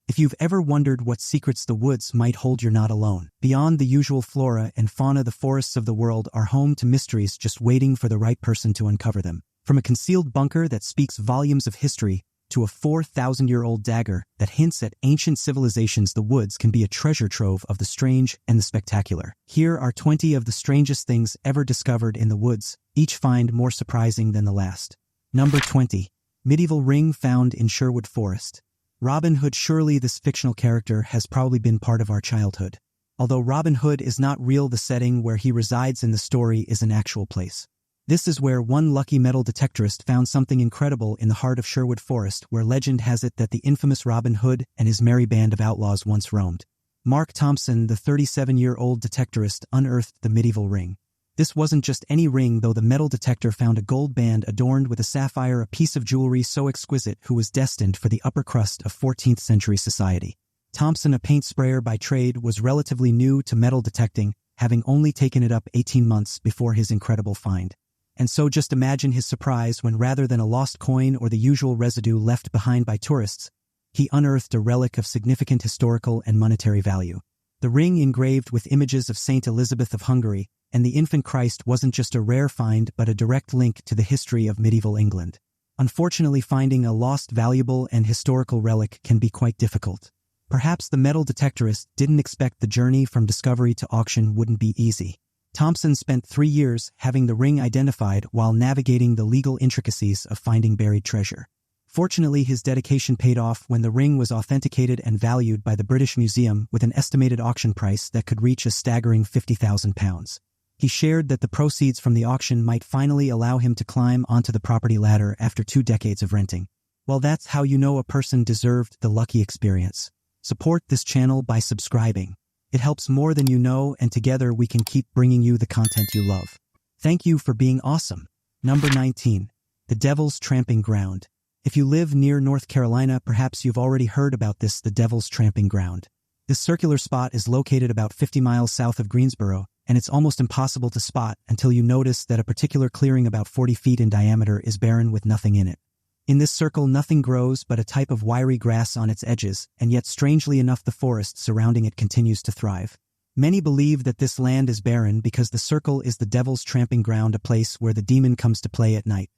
If you've ever wondered what secrets the woods might hold, you're not alone. Beyond the usual flora and fauna, the forests of the world are home to mysteries just waiting for the right person to uncover them. From a concealed bunker that speaks volumes of history to a 4,000-year-old dagger that hints at ancient civilizations, the woods can be a treasure trove of the strange and the spectacular. Here are 20 of the strangest things ever discovered in the woods, each find more surprising than the last. Number 20. Medieval ring found in Sherwood Forest. Robin Hood. Surely this fictional character has probably been part of our childhood. Although Robin Hood is not real, the setting where he resides in the story is an actual place. This is where one lucky metal detectorist found something incredible in the heart of Sherwood Forest, where legend has it that the infamous Robin Hood and his merry band of outlaws once roamed. Mark Thompson, the 37-year-old detectorist, unearthed the medieval ring. This wasn't just any ring, though. The metal detector found a gold band adorned with a sapphire, a piece of jewelry so exquisite who was destined for the upper crust of 14th century society. Thompson, a paint sprayer by trade, was relatively new to metal detecting, having only taken it up 18 months before his incredible find. And so just imagine his surprise when, rather than a lost coin or the usual residue left behind by tourists, he unearthed a relic of significant historical and monetary value. The ring, engraved with images of Saint Elizabeth of Hungary and the infant Christ, wasn't just a rare find but a direct link to the history of medieval England. Unfortunately, finding a lost, valuable, and historical relic can be quite difficult. Perhaps the metal detectorist didn't expect the journey from discovery to auction wouldn't be easy. Thompson spent 3 years having the ring identified while navigating the legal intricacies of finding buried treasure. Fortunately, his dedication paid off when the ring was authenticated and valued by the British Museum with an estimated auction price that could reach a staggering £50,000. He shared that the proceeds from the auction might finally allow him to climb onto the property ladder after 2 decades of renting. Well, that's how you know a person deserved the lucky experience. Support this channel by subscribing. It helps more than you know, and together we can keep bringing you the content you love. Thank you for being awesome. Number 19. The Devil's Tramping Ground. If you live near North Carolina, perhaps you've already heard about this, the Devil's Tramping Ground. This circular spot is located about 50 miles south of Greensboro, and it's almost impossible to spot until you notice that a particular clearing about 40 feet in diameter is barren with nothing in it. In this circle, nothing grows but a type of wiry grass on its edges, and yet strangely enough the forest surrounding it continues to thrive. Many believe that this land is barren because the circle is the Devil's Tramping Ground, a place where the demon comes to play at night.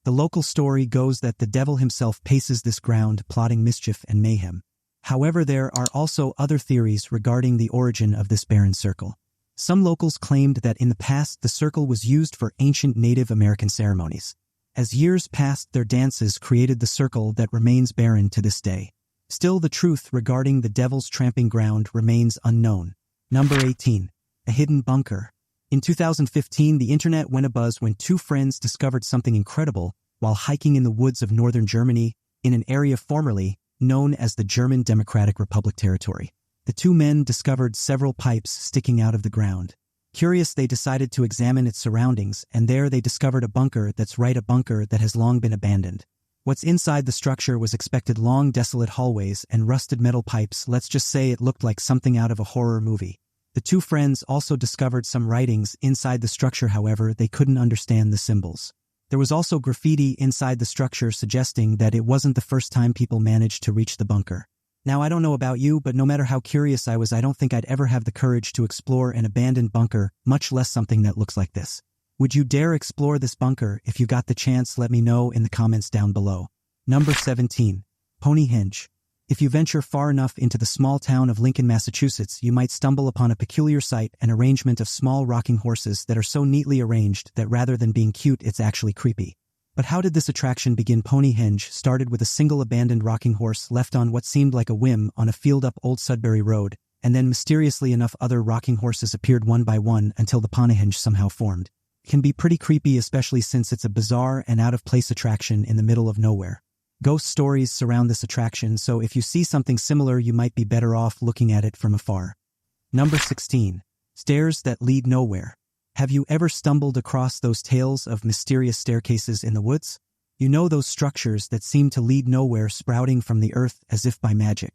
The local story goes that the devil himself paces this ground, plotting mischief and mayhem. However, there are also other theories regarding the origin of this barren circle. Some locals claimed that in the past the circle was used for ancient Native American ceremonies. As years passed, their dances created the circle that remains barren to this day. Still, the truth regarding the Devil's Tramping Ground remains unknown. Number 18. A hidden bunker. In 2015, the internet went abuzz when 2 friends discovered something incredible while hiking in the woods of northern Germany, in an area formerly known as the German Democratic Republic territory. The 2 men discovered several pipes sticking out of the ground. Curious, they decided to examine its surroundings, and there they discovered a bunker that's right, a bunker that has long been abandoned. What's inside the structure was expected: long, desolate hallways and rusted metal pipes. Let's just say it looked like something out of a horror movie. The 2 friends also discovered some writings inside the structure, however, they couldn't understand the symbols. There was also graffiti inside the structure suggesting that it wasn't the first time people managed to reach the bunker. Now, I don't know about you, but no matter how curious I was, I don't think I'd ever have the courage to explore an abandoned bunker, much less something that looks like this. Would you dare explore this bunker? If you got the chance, let me know in the comments down below. Number 17. Pony Hinge. If you venture far enough into the small town of Lincoln, Massachusetts, you might stumble upon a peculiar sight, an arrangement of small rocking horses that are so neatly arranged that rather than being cute, it's actually creepy. But how did this attraction begin? Pony Hinge started with a single abandoned rocking horse left on what seemed like a whim on a field up Old Sudbury Road, and then mysteriously enough other rocking horses appeared one by one until the Pony Hinge somehow formed. It can be pretty creepy, especially since it's a bizarre and out-of-place attraction in the middle of nowhere. Ghost stories surround this attraction, so if you see something similar, you might be better off looking at it from afar. Number 16. Stairs that lead nowhere. Have you ever stumbled across those tales of mysterious staircases in the woods? You know, those structures that seem to lead nowhere, sprouting from the earth as if by magic.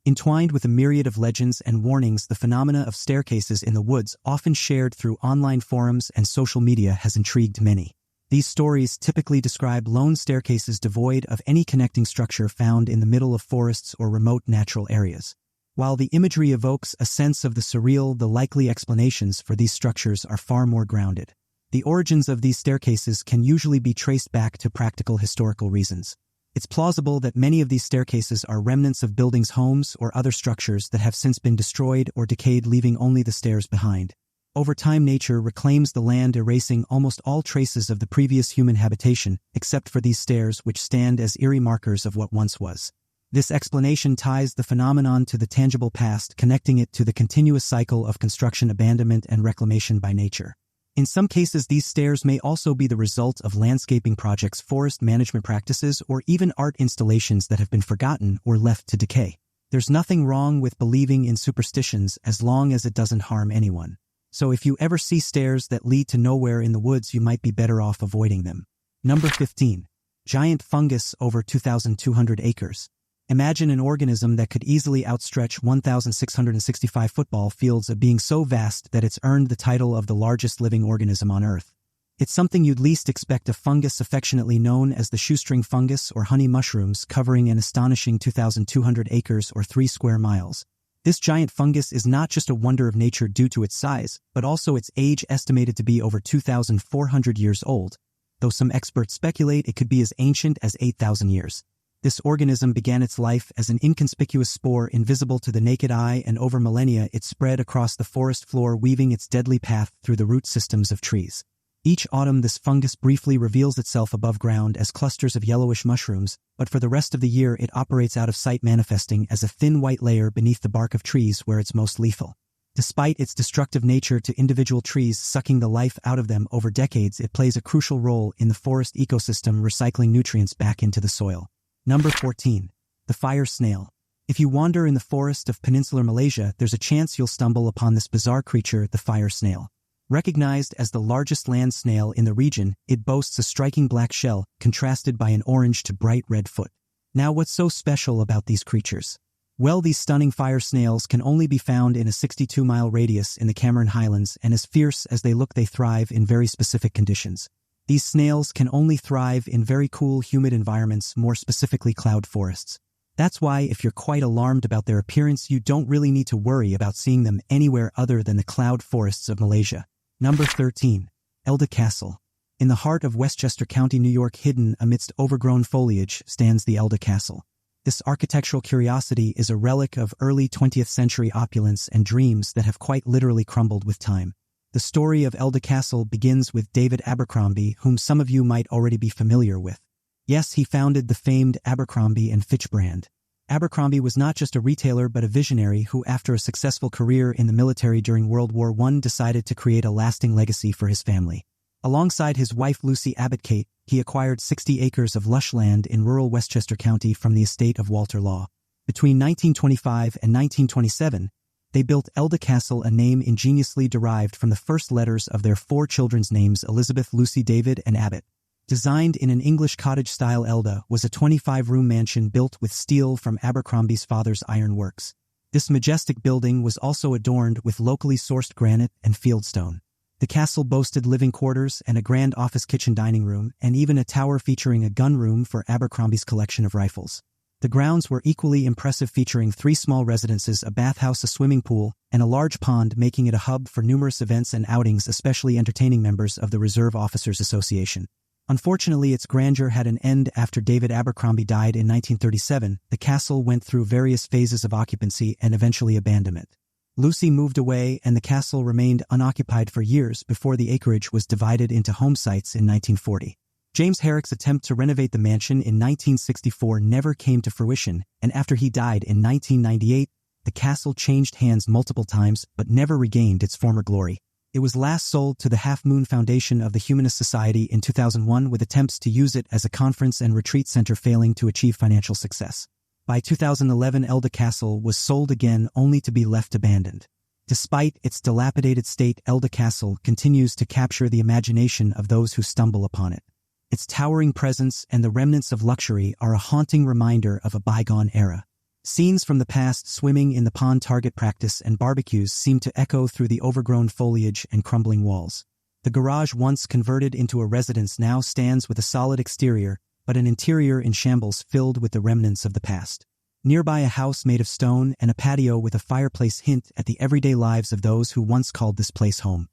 Entwined with a myriad of legends and warnings, the phenomena of staircases in the woods, often shared through online forums and social media, has intrigued many. These stories typically describe lone staircases devoid of any connecting structure found in the middle of forests or remote natural areas. While the imagery evokes a sense of the surreal, the likely explanations for these structures are far more grounded. The origins of these staircases can usually be traced back to practical historical reasons. It's plausible that many of these staircases are remnants of buildings, homes, or other structures that have since been destroyed or decayed, leaving only the stairs behind. Over time, nature reclaims the land, erasing almost all traces of the previous human habitation, except for these stairs, which stand as eerie markers of what once was. This explanation ties the phenomenon to the tangible past, connecting it to the continuous cycle of construction, abandonment, and reclamation by nature. In some cases, these stairs may also be the result of landscaping projects, forest management practices, or even art installations that have been forgotten or left to decay. There's nothing wrong with believing in superstitions as long as it doesn't harm anyone. So if you ever see stairs that lead to nowhere in the woods, you might be better off avoiding them. Number 15. Giant fungus over 2,200 acres. Imagine an organism that could easily outstretch 1,665 football fields, of being so vast that it's earned the title of the largest living organism on Earth. It's something you'd least expect: a fungus affectionately known as the shoestring fungus or honey mushrooms, covering an astonishing 2,200 acres or 3 square miles. This giant fungus is not just a wonder of nature due to its size, but also its age, estimated to be over 2,400 years old, though some experts speculate it could be as ancient as 8,000 years. This organism began its life as an inconspicuous spore, invisible to the naked eye, and over millennia it spread across the forest floor, weaving its deadly path through the root systems of trees. Each autumn, this fungus briefly reveals itself above ground as clusters of yellowish mushrooms, but for the rest of the year it operates out of sight, manifesting as a thin white layer beneath the bark of trees where it's most lethal. Despite its destructive nature to individual trees, sucking the life out of them over decades, it plays a crucial role in the forest ecosystem, recycling nutrients back into the soil. Number 14. The fire snail. If you wander in the forest of peninsular Malaysia, there's a chance you'll stumble upon this bizarre creature, the fire snail. Recognized as the largest land snail in the region, it boasts a striking black shell, contrasted by an orange to bright red foot. Now, what's so special about these creatures? Well, these stunning fire snails can only be found in a 62-mile radius in the Cameron Highlands, and as fierce as they look, they thrive in very specific conditions. These snails can only thrive in very cool, humid environments, more specifically cloud forests. That's why, if you're quite alarmed about their appearance, you don't really need to worry about seeing them anywhere other than the cloud forests of Malaysia. Number 13. Elda Castle. In the heart of Westchester County, New York, hidden amidst overgrown foliage, stands the Elda Castle. This architectural curiosity is a relic of early 20th century opulence and dreams that have quite literally crumbled with time. The story of Elda Castle begins with David Abercrombie, whom some of you might already be familiar with. Yes, he founded the famed Abercrombie & Fitch brand. Abercrombie was not just a retailer but a visionary who, after a successful career in the military during World War I, decided to create a lasting legacy for his family. Alongside his wife Lucy Abbott Kate, he acquired 60 acres of lush land in rural Westchester County from the estate of Walter Law. Between 1925 and 1927, they built Elda Castle, a name ingeniously derived from the first letters of their 4 children's names: Elizabeth, Lucy, David, and Abbott. Designed in an English cottage-style, Elda was a 25-room mansion built with steel from Abercrombie's father's iron works. This majestic building was also adorned with locally sourced granite and fieldstone. The castle boasted living quarters and a grand office, kitchen, dining room, and even a tower featuring a gun room for Abercrombie's collection of rifles. The grounds were equally impressive, featuring 3 small residences, a bathhouse, a swimming pool, and a large pond, making it a hub for numerous events and outings, especially entertaining members of the Reserve Officers Association. Unfortunately, its grandeur had an end after David Abercrombie died in 1937. The castle went through various phases of occupancy and eventually abandonment. Lucy moved away, and the castle remained unoccupied for years before the acreage was divided into home sites in 1940. James Herrick's attempt to renovate the mansion in 1964 never came to fruition, and after he died in 1998, the castle changed hands multiple times but never regained its former glory. It was last sold to the Half Moon Foundation of the Humanist Society in 2001, with attempts to use it as a conference and retreat center failing to achieve financial success. By 2011, Elda Castle was sold again, only to be left abandoned. Despite its dilapidated state, Elda Castle continues to capture the imagination of those who stumble upon it. Its towering presence and the remnants of luxury are a haunting reminder of a bygone era. Scenes from the past, swimming in the pond, target practice, and barbecues seem to echo through the overgrown foliage and crumbling walls. The garage, once converted into a residence, now stands with a solid exterior, but an interior in shambles filled with the remnants of the past. Nearby, a house made of stone and a patio with a fireplace hint at the everyday lives of those who once called this place home.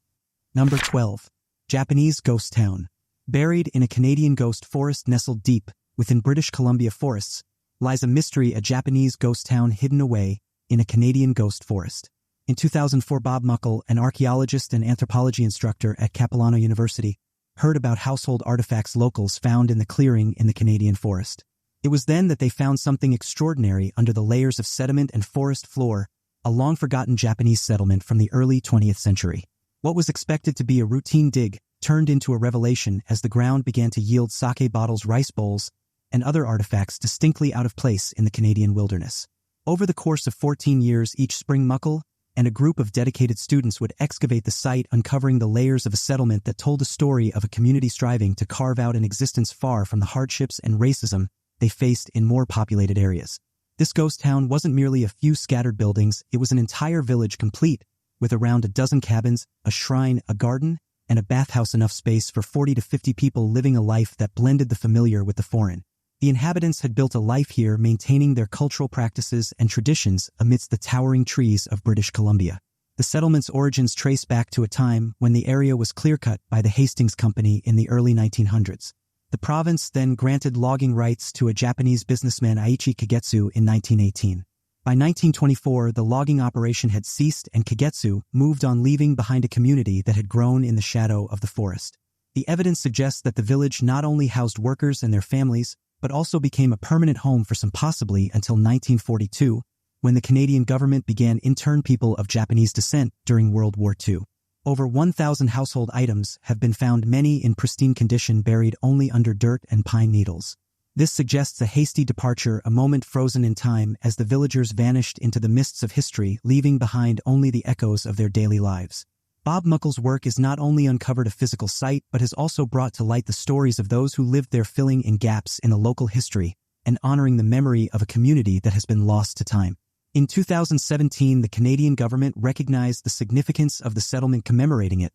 Number 12. Japanese Ghost Town. Buried in a Canadian ghost forest nestled deep within British Columbia forests, lies a mystery, a Japanese ghost town hidden away in a Canadian ghost forest. In 2004, Bob Muckle, an archaeologist and anthropology instructor at Capilano University, heard about household artifacts locals found in the clearing in the Canadian forest. It was then that they found something extraordinary under the layers of sediment and forest floor, a long-forgotten Japanese settlement from the early 20th century. What was expected to be a routine dig turned into a revelation as the ground began to yield sake bottles, rice bowls, and other artifacts distinctly out of place in the Canadian wilderness. Over the course of 14 years, each spring, Muckle and a group of dedicated students would excavate the site, uncovering the layers of a settlement that told a story of a community striving to carve out an existence far from the hardships and racism they faced in more populated areas. This ghost town wasn't merely a few scattered buildings, it was an entire village complete with around a dozen cabins, a shrine, a garden, and a bathhouse, enough space for 40 to 50 people living a life that blended the familiar with the foreign. The inhabitants had built a life here, maintaining their cultural practices and traditions amidst the towering trees of British Columbia. The settlement's origins trace back to a time when the area was clear-cut by the Hastings Company in the early 1900s. The province then granted logging rights to a Japanese businessman, Aichi Kagetsu, in 1918. By 1924, the logging operation had ceased and Kagetsu moved on, leaving behind a community that had grown in the shadow of the forest. The evidence suggests that the village not only housed workers and their families, but also became a permanent home for some, possibly until 1942, when the Canadian government began intern people of Japanese descent during World War II. Over 1,000 household items have been found, many in pristine condition, buried only under dirt and pine needles. This suggests a hasty departure, a moment frozen in time as the villagers vanished into the mists of history, leaving behind only the echoes of their daily lives. Bob Muckle's work has not only uncovered a physical site, but has also brought to light the stories of those who lived there, filling in gaps in the local history and honoring the memory of a community that has been lost to time. In 2017, the Canadian government recognized the significance of the settlement, commemorating it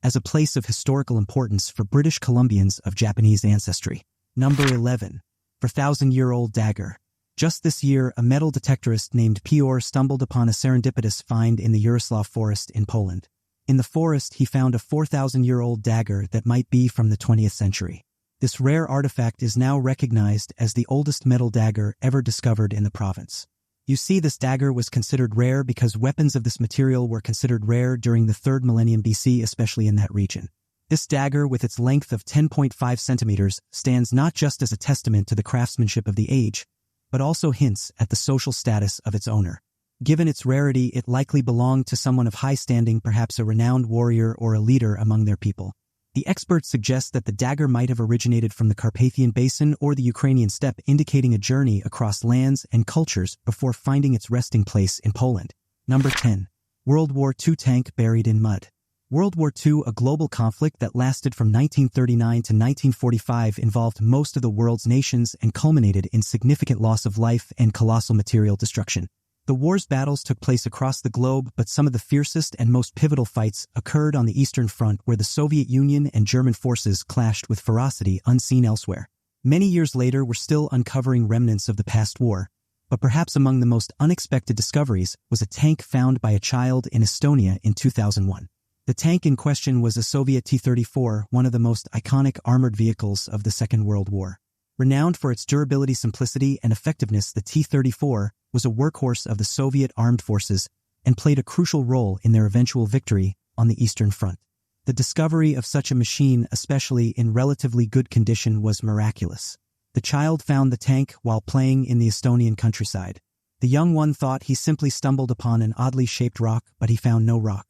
as a place of historical importance for British Columbians of Japanese ancestry. Number 11. For ThousandYearOld Dagger. Just this year, a metal detectorist named Piotr stumbled upon a serendipitous find in the Yaroslav forest in Poland. In the forest, he found a 4,000-year-old dagger that might be from the 20th century. This rare artifact is now recognized as the oldest metal dagger ever discovered in the province. You see, this dagger was considered rare because weapons of this material were considered rare during the 3rd millennium BC, especially in that region. This dagger, with its length of 10.5 centimeters, stands not just as a testament to the craftsmanship of the age, but also hints at the social status of its owner. Given its rarity, it likely belonged to someone of high standing, perhaps a renowned warrior or a leader among their people. The experts suggest that the dagger might have originated from the Carpathian Basin or the Ukrainian steppe, indicating a journey across lands and cultures before finding its resting place in Poland. Number 10. World War II tank buried in mud. World War II, a global conflict that lasted from 1939 to 1945, involved most of the world's nations and culminated in significant loss of life and colossal material destruction. The war's battles took place across the globe, but some of the fiercest and most pivotal fights occurred on the Eastern Front, where the Soviet Union and German forces clashed with ferocity unseen elsewhere. Many years later, we're still uncovering remnants of the past war, but perhaps among the most unexpected discoveries was a tank found by a child in Estonia in 2001. The tank in question was a Soviet T-34, one of the most iconic armored vehicles of the Second World War. Renowned for its durability, simplicity, and effectiveness, the T-34 was a workhorse of the Soviet armed forces and played a crucial role in their eventual victory on the Eastern Front. The discovery of such a machine, especially in relatively good condition, was miraculous. The child found the tank while playing in the Estonian countryside. The young one thought he simply stumbled upon an oddly shaped rock, but he found no rock.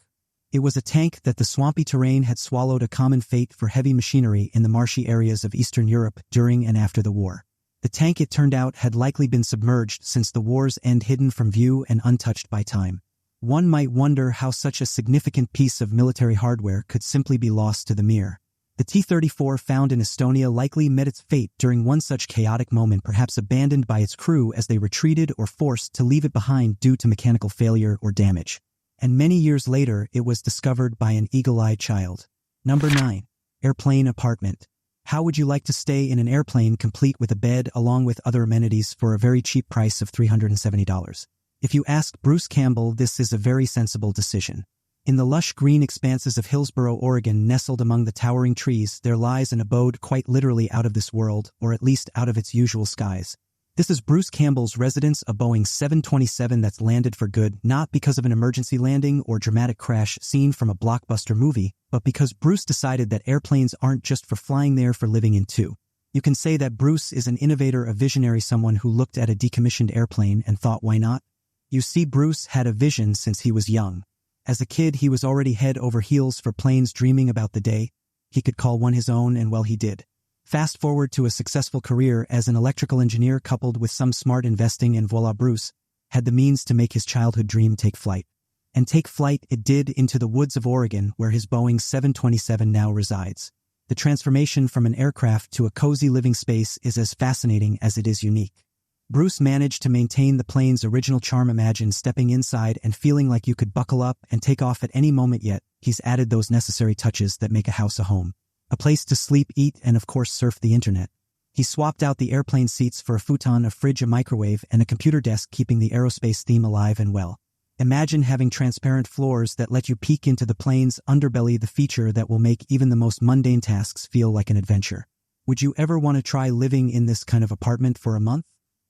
It was a tank that the swampy terrain had swallowed, a common fate for heavy machinery in the marshy areas of Eastern Europe during and after the war. The tank, it turned out, had likely been submerged since the war's end, hidden from view and untouched by time. One might wonder how such a significant piece of military hardware could simply be lost to the mere. The T-34 found in Estonia likely met its fate during one such chaotic moment, perhaps abandoned by its crew as they retreated or forced to leave it behind due to mechanical failure or damage. And many years later, it was discovered by an eagle-eyed child. Number 9. Airplane apartment. How would you like to stay in an airplane complete with a bed along with other amenities for a very cheap price of $370? If you ask Bruce Campbell, this is a very sensible decision. In the lush green expanses of Hillsboro, Oregon, nestled among the towering trees, there lies an abode quite literally out of this world, or at least out of its usual skies. This is Bruce Campbell's residence, a Boeing 727 that's landed for good, not because of an emergency landing or dramatic crash scene from a blockbuster movie, but because Bruce decided that airplanes aren't just for flying, they're for living in too. You can say that Bruce is an innovator, a visionary, someone who looked at a decommissioned airplane and thought, why not? You see, Bruce had a vision since he was young. As a kid, he was already head over heels for planes, dreaming about the day he could call one his own, and well, he did. Fast forward to a successful career as an electrical engineer coupled with some smart investing, and voila, Bruce had the means to make his childhood dream take flight. And take flight it did, into the woods of Oregon, where his Boeing 727 now resides. The transformation from an aircraft to a cozy living space is as fascinating as it is unique. Bruce managed to maintain the plane's original charm. Imagine stepping inside and feeling like you could buckle up and take off at any moment, yet he's added those necessary touches that make a house a home. A place to sleep, eat, and of course surf the internet. He swapped out the airplane seats for a futon, a fridge, a microwave, and a computer desk, keeping the aerospace theme alive and well. Imagine having transparent floors that let you peek into the plane's underbelly, the feature that will make even the most mundane tasks feel like an adventure. Would you ever want to try living in this kind of apartment for a month?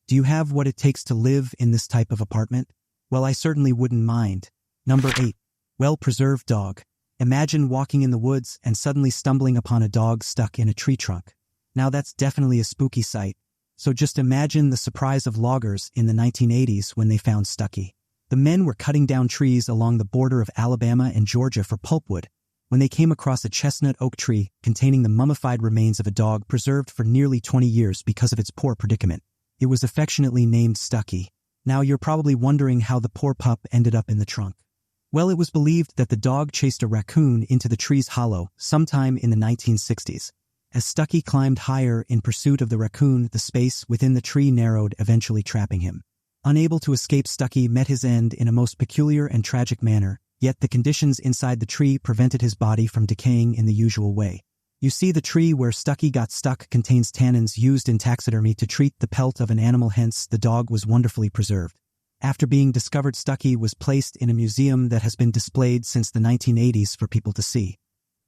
Do you have what it takes to live in this type of apartment? Well, I certainly wouldn't mind. Number 8. Well-preserved dog. Imagine walking in the woods and suddenly stumbling upon a dog stuck in a tree trunk. Now that's definitely a spooky sight. So just imagine the surprise of loggers in the 1980s when they found Stucky. The men were cutting down trees along the border of Alabama and Georgia for pulpwood when they came across a chestnut oak tree containing the mummified remains of a dog preserved for nearly 20 years because of its poor predicament. It was affectionately named Stucky. Now you're probably wondering how the poor pup ended up in the trunk. Well, it was believed that the dog chased a raccoon into the tree's hollow sometime in the 1960s. As Stucky climbed higher in pursuit of the raccoon, the space within the tree narrowed, eventually trapping him. Unable to escape, Stucky met his end in a most peculiar and tragic manner, yet the conditions inside the tree prevented his body from decaying in the usual way. You see, the tree where Stucky got stuck contains tannins used in taxidermy to treat the pelt of an animal, hence the dog was wonderfully preserved. After being discovered, Stucky was placed in a museum that has been displayed since the 1980s for people to see.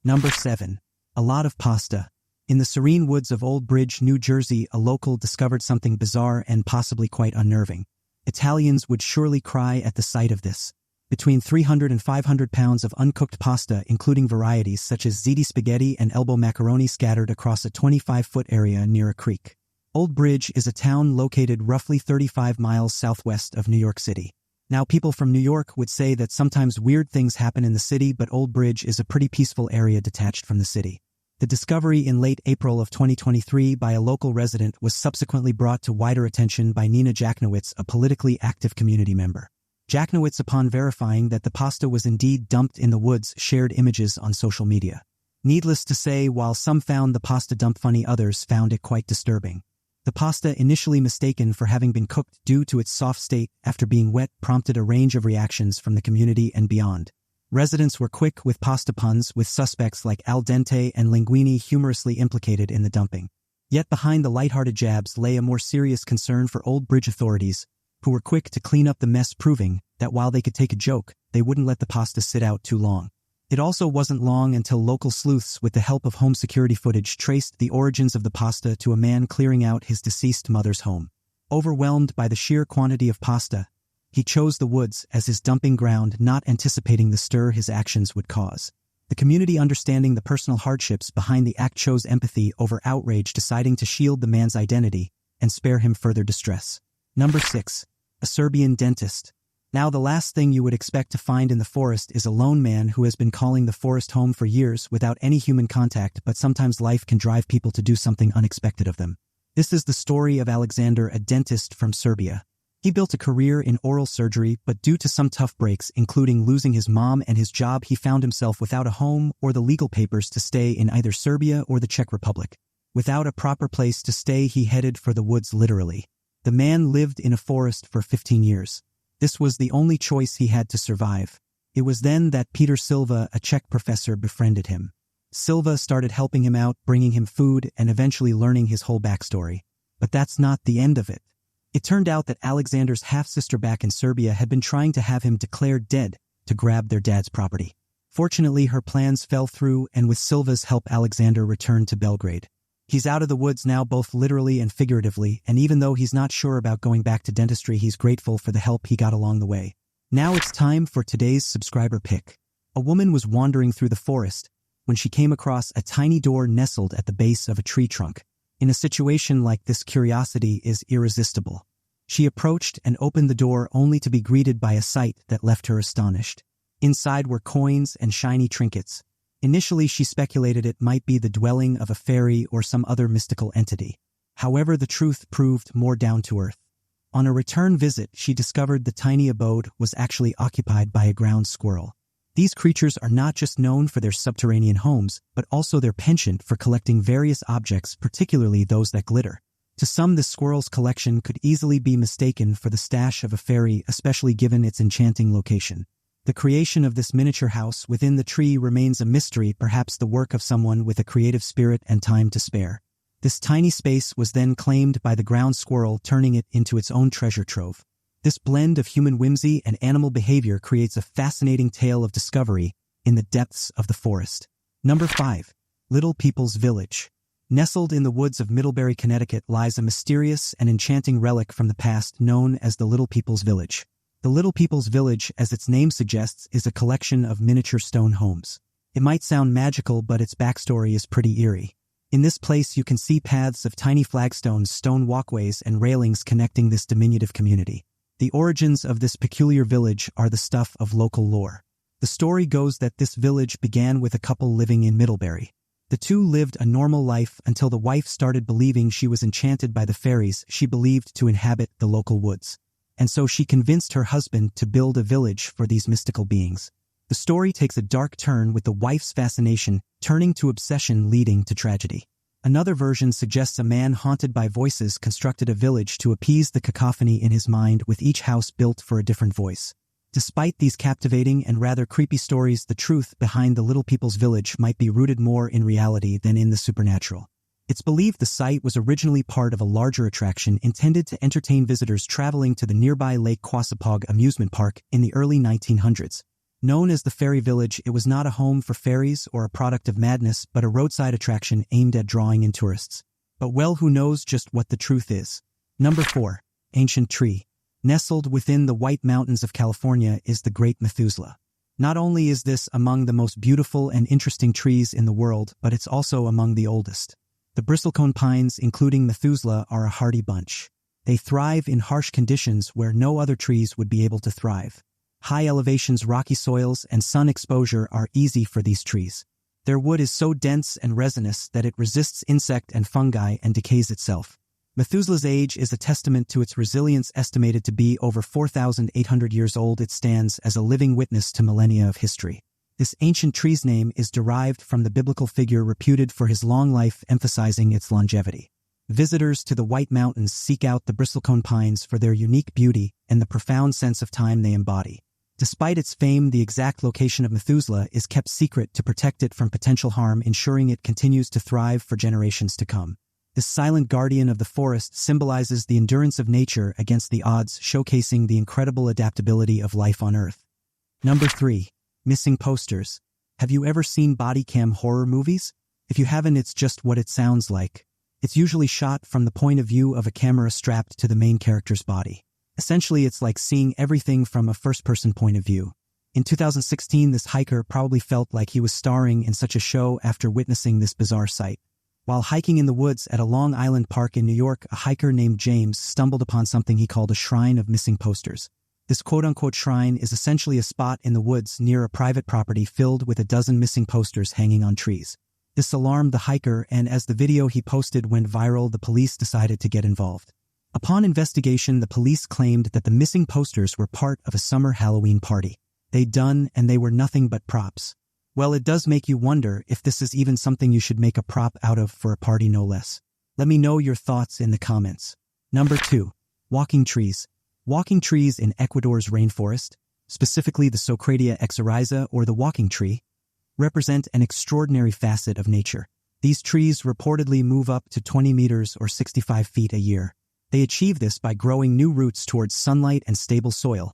Number 7. A lot of pasta. In the serene woods of Old Bridge, New Jersey, a local discovered something bizarre and possibly quite unnerving. Italians would surely cry at the sight of this. Between 300 and 500 pounds of uncooked pasta, including varieties such as ziti spaghetti and elbow macaroni, scattered across a 25-foot area near a creek. Old Bridge is a town located roughly 35 miles southwest of New York City. Now, people from New York would say that sometimes weird things happen in the city, but Old Bridge is a pretty peaceful area detached from the city. The discovery in late April of 2023 by a local resident was subsequently brought to wider attention by Nina Jacknowitz, a politically active community member. Jacknowitz, upon verifying that the pasta was indeed dumped in the woods, shared images on social media. Needless to say, while some found the pasta dump funny, others found it quite disturbing. The pasta, initially mistaken for having been cooked due to its soft state after being wet, prompted a range of reactions from the community and beyond. Residents were quick with pasta puns, with suspects like al dente and linguine humorously implicated in the dumping. Yet behind the lighthearted jabs lay a more serious concern for Old Bridge authorities, who were quick to clean up the mess, proving that while they could take a joke, they wouldn't let the pasta sit out too long. It also wasn't long until local sleuths, with the help of home security footage, traced the origins of the pasta to a man clearing out his deceased mother's home. Overwhelmed by the sheer quantity of pasta, he chose the woods as his dumping ground, not anticipating the stir his actions would cause. The community, understanding the personal hardships behind the act, chose empathy over outrage, deciding to shield the man's identity and spare him further distress. Number 6. A Serbian dentist. Now, the last thing you would expect to find in the forest is a lone man who has been calling the forest home for years without any human contact, but sometimes life can drive people to do something unexpected of them. This is the story of Alexander, a dentist from Serbia. He built a career in oral surgery, but due to some tough breaks, including losing his mom and his job, he found himself without a home or the legal papers to stay in either Serbia or the Czech Republic. Without a proper place to stay, he headed for the woods, literally. The man lived in a forest for 15 years. This was the only choice he had to survive. It was then that Peter Silva, a Czech professor, befriended him. Silva started helping him out, bringing him food, and eventually learning his whole backstory. But that's not the end of it. It turned out that Alexander's half-sister back in Serbia had been trying to have him declared dead to grab their dad's property. Fortunately, her plans fell through, and with Silva's help, Alexander returned to Belgrade. He's out of the woods now, both literally and figuratively, and even though he's not sure about going back to dentistry, he's grateful for the help he got along the way. Now it's time for today's subscriber pick. A woman was wandering through the forest when she came across a tiny door nestled at the base of a tree trunk. In a situation like this, curiosity is irresistible. She approached and opened the door only to be greeted by a sight that left her astonished. Inside were coins and shiny trinkets. Initially, she speculated it might be the dwelling of a fairy or some other mystical entity. However, the truth proved more down to earth. On a return visit, she discovered the tiny abode was actually occupied by a ground squirrel. These creatures are not just known for their subterranean homes, but also their penchant for collecting various objects, particularly those that glitter. To some, the squirrel's collection could easily be mistaken for the stash of a fairy, especially given its enchanting location. The creation of this miniature house within the tree remains a mystery, perhaps the work of someone with a creative spirit and time to spare. This tiny space was then claimed by the ground squirrel, turning it into its own treasure trove. This blend of human whimsy and animal behavior creates a fascinating tale of discovery in the depths of the forest. Number 5. Little People's Village. Nestled in the woods of Middlebury, Connecticut, lies a mysterious and enchanting relic from the past known as the Little People's Village. The Little People's Village, as its name suggests, is a collection of miniature stone homes. It might sound magical, but its backstory is pretty eerie. In this place, you can see paths of tiny flagstones, stone walkways, and railings connecting this diminutive community. The origins of this peculiar village are the stuff of local lore. The story goes that this village began with a couple living in Middlebury. The two lived a normal life until the wife started believing she was enchanted by the fairies she believed to inhabit the local woods. And so she convinced her husband to build a village for these mystical beings. The story takes a dark turn, with the wife's fascination turning to obsession, leading to tragedy. Another version suggests a man haunted by voices constructed a village to appease the cacophony in his mind, with each house built for a different voice. Despite these captivating and rather creepy stories, the truth behind the Little People's Village might be rooted more in reality than in the supernatural. It's believed the site was originally part of a larger attraction intended to entertain visitors traveling to the nearby Lake Quassapog amusement park in the early 1900s. Known as the Fairy Village, it was not a home for fairies or a product of madness, but a roadside attraction aimed at drawing in tourists. But well, who knows just what the truth is? Number 4. Ancient Tree. Nestled within the White Mountains of California is the Great Methuselah. Not only is this among the most beautiful and interesting trees in the world, but it's also among the oldest. The bristlecone pines, including Methuselah, are a hardy bunch. They thrive in harsh conditions where no other trees would be able to thrive. High elevations, rocky soils, and sun exposure are easy for these trees. Their wood is so dense and resinous that it resists insect and fungi and decays itself. Methuselah's age is a testament to its resilience. Estimated to be over 4,800 years old, it stands as a living witness to millennia of history. This ancient tree's name is derived from the biblical figure reputed for his long life, emphasizing its longevity. Visitors to the White Mountains seek out the bristlecone pines for their unique beauty and the profound sense of time they embody. Despite its fame, the exact location of Methuselah is kept secret to protect it from potential harm, ensuring it continues to thrive for generations to come. This silent guardian of the forest symbolizes the endurance of nature against the odds, showcasing the incredible adaptability of life on Earth. Number 3. Missing posters. Have you ever seen body cam horror movies? If you haven't, it's just what it sounds like. It's usually shot from the point of view of a camera strapped to the main character's body. Essentially, it's like seeing everything from a first-person point of view. In 2016, this hiker probably felt like he was starring in such a show after witnessing this bizarre sight. While hiking in the woods at a Long Island park in New York, a hiker named James stumbled upon something he called a shrine of missing posters. This quote-unquote shrine is essentially a spot in the woods near a private property filled with a dozen missing posters hanging on trees. This alarmed the hiker, and as the video he posted went viral, the police decided to get involved. Upon investigation, the police claimed that the missing posters were part of a summer Halloween party. They'd done, and they were nothing but props. Well, it does make you wonder if this is even something you should make a prop out of for a party, no less. Let me know your thoughts in the comments. Number 2. Walking trees. Walking trees in Ecuador's rainforest, specifically the Socratia exoryza or the walking tree, represent an extraordinary facet of nature. These trees reportedly move up to 20 meters or 65 feet a year. They achieve this by growing new roots towards sunlight and stable soil,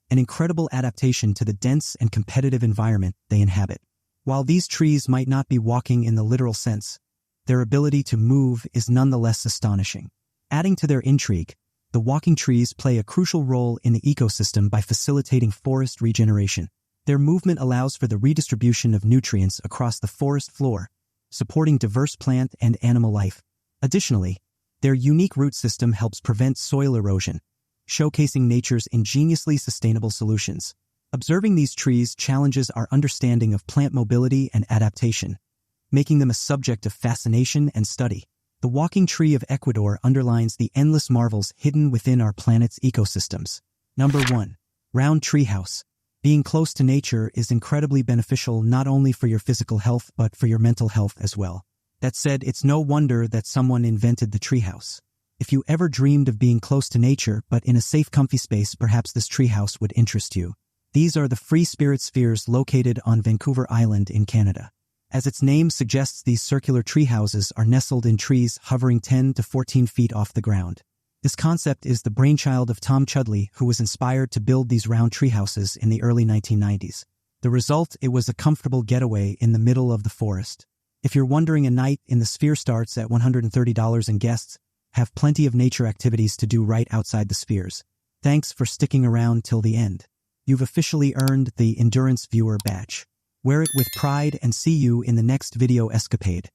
an incredible adaptation to the dense and competitive environment they inhabit. While these trees might not be walking in the literal sense, their ability to move is nonetheless astonishing. Adding to their intrigue, the walking trees play a crucial role in the ecosystem by facilitating forest regeneration. Their movement allows for the redistribution of nutrients across the forest floor, supporting diverse plant and animal life. Additionally, their unique root system helps prevent soil erosion, showcasing nature's ingeniously sustainable solutions. Observing these trees challenges our understanding of plant mobility and adaptation, making them a subject of fascination and study. The walking tree of Ecuador underlines the endless marvels hidden within our planet's ecosystems. Number 1. Round treehouse. Being close to nature is incredibly beneficial not only for your physical health but for your mental health as well. That said, it's no wonder that someone invented the treehouse. If you ever dreamed of being close to nature but in a safe, comfy space, perhaps this treehouse would interest you. These are the free spirit spheres located on Vancouver Island in Canada. As its name suggests, these circular treehouses are nestled in trees hovering 10 to 14 feet off the ground. This concept is the brainchild of Tom Chudley, who was inspired to build these round treehouses in the early 1990s. The result, it was a comfortable getaway in the middle of the forest. If you're wondering, a night in the sphere starts at $130 and guests have plenty of nature activities to do right outside the spheres. Thanks for sticking around till the end. You've officially earned the Endurance Viewer badge. Wear it with pride and see you in the next video escapade.